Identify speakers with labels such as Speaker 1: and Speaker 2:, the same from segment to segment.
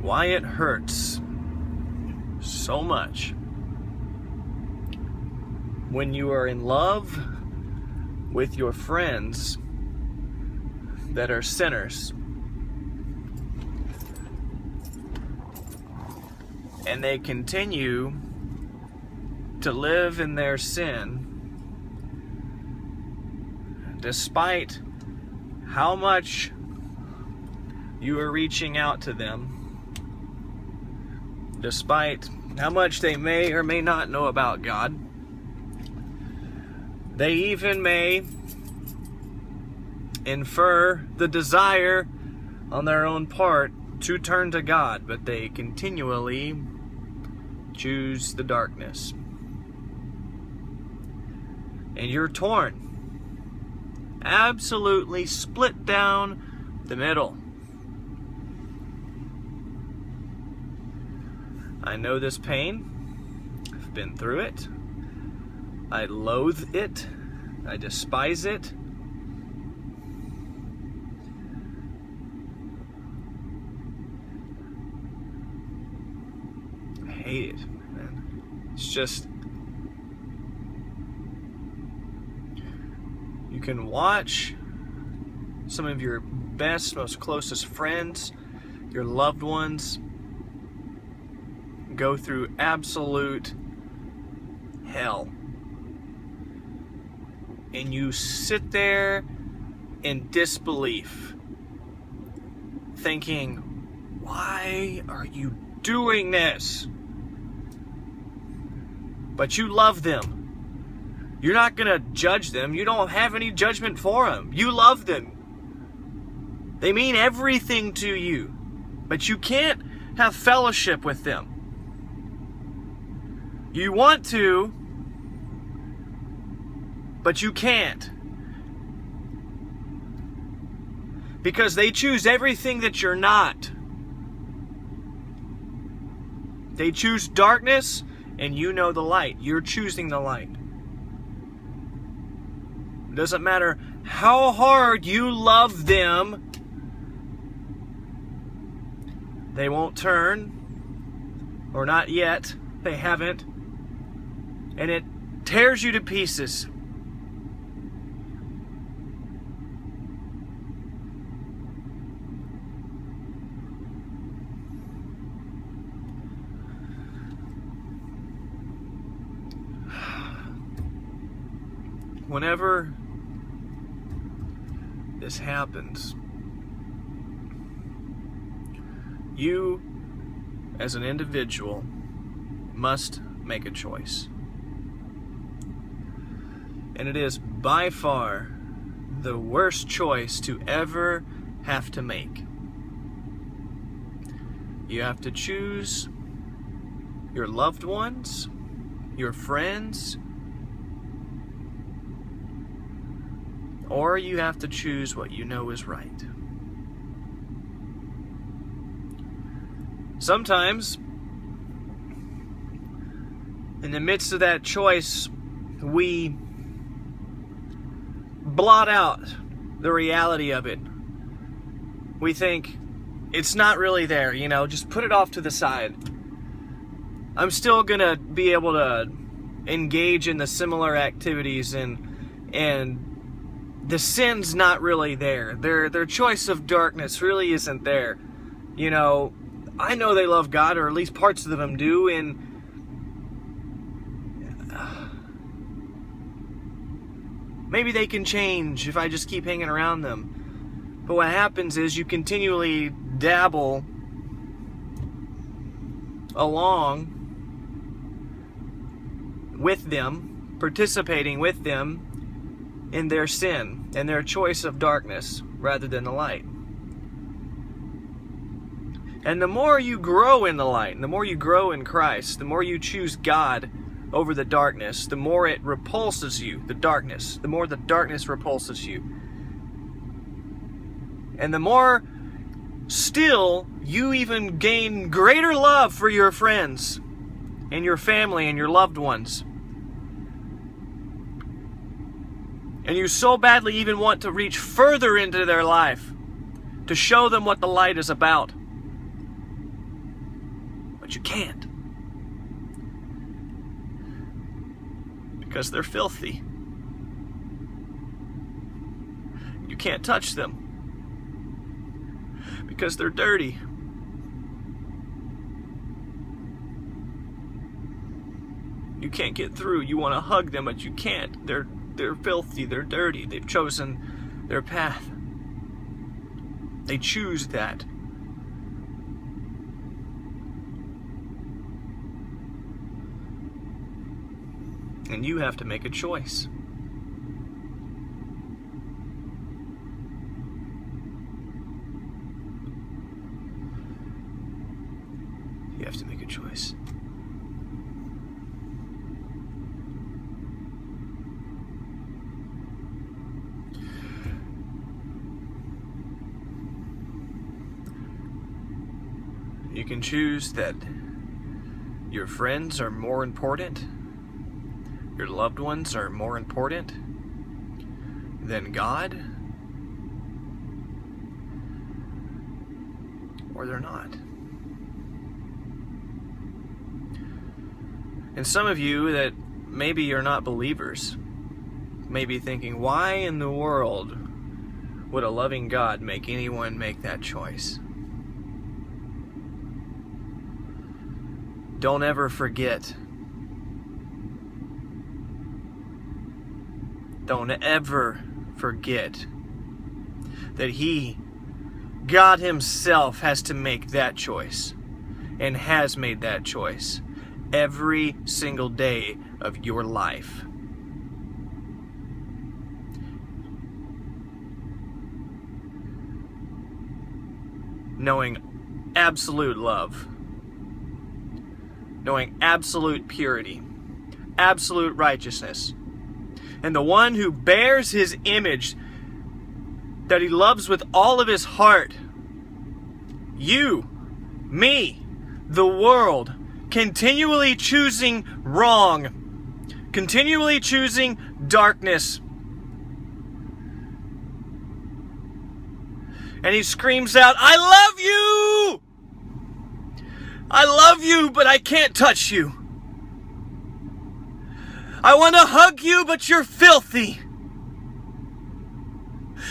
Speaker 1: why it hurts so much when you are in love with your friends that are sinners, and they continue to live in their sin despite how much you are reaching out to them, despite how much they may or may not know about God. They even may infer the desire on their own part to turn to God, but they continually choose the darkness. And you're torn, absolutely split down the middle. I know this pain. I've been through it. I loathe it. I despise it. I hate it, man. It's just, you can watch some of your best, most closest friends, your loved ones, go through absolute hell. And you sit there in disbelief, thinking, why are you doing this? But you love them. You're not going to judge them. You don't have any judgment for them. You love them. They mean everything to you. But you can't have fellowship with them. You want to, but you can't. Because they choose everything that you're not. They choose darkness, and you know the light. You're choosing the light. It doesn't matter how hard you love them, they won't turn, or not yet. They haven't. And it tears you to pieces. Whenever this happens, you, as an individual, must make a choice. And it is by far the worst choice to ever have to make. You have to choose your loved ones, your friends, or you have to choose what you know is right. Sometimes, in the midst of that choice, we blot out the reality of it. We think, it's not really there, just put it off to the side. I'm still gonna be able to engage in the similar activities, and the sin's not really there. Their choice of darkness really isn't there. I know they love God, or at least parts of them do, and maybe they can change if I just keep hanging around them. But what happens is you continually dabble along with them, participating with them in their sin and their choice of darkness rather than the light. And the more you grow in the light, and the more you grow in Christ, the more you choose God over the darkness, the more it repulses you, the darkness. The more the darkness repulses you. And the more still you even gain greater love for your friends and your family and your loved ones. And you so badly even want to reach further into their life to show them what the light is about. but you can't. Because they're filthy. You can't touch them. Because they're dirty. You can't get through. You want to hug them, but you can't. They're filthy. They're dirty. They've chosen their path. They choose that. And you have to make a choice. You have to make a choice. You can choose that your friends are more important, your loved ones are more important than God, or they're not. And some of you that maybe you're not believers may be thinking, why in the world would a loving God make anyone make that choice? Don't ever forget. Don't ever forget that God Himself, has to make that choice and has made that choice every single day of your life. Knowing absolute love, knowing absolute purity, absolute righteousness, and the one who bears His image, that He loves with all of His heart, you, me, the world, continually choosing wrong, continually choosing darkness. And He screams out, I love you! I love you, but I can't touch you. I want to hug you, but you're filthy.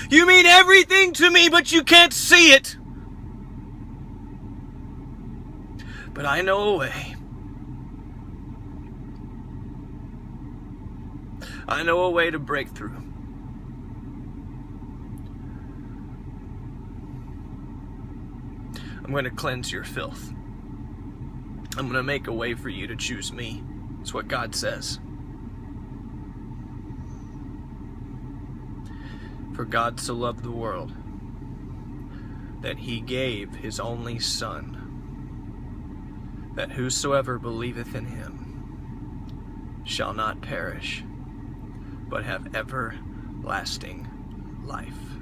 Speaker 1: You mean everything to me, but you can't see it. But I know a way. I know a way to break through. I'm going to cleanse your filth. I'm going to make a way for you to choose me. That's what God says. For God so loved the world that He gave His only Son, that whosoever believeth in Him shall not perish, but have everlasting life.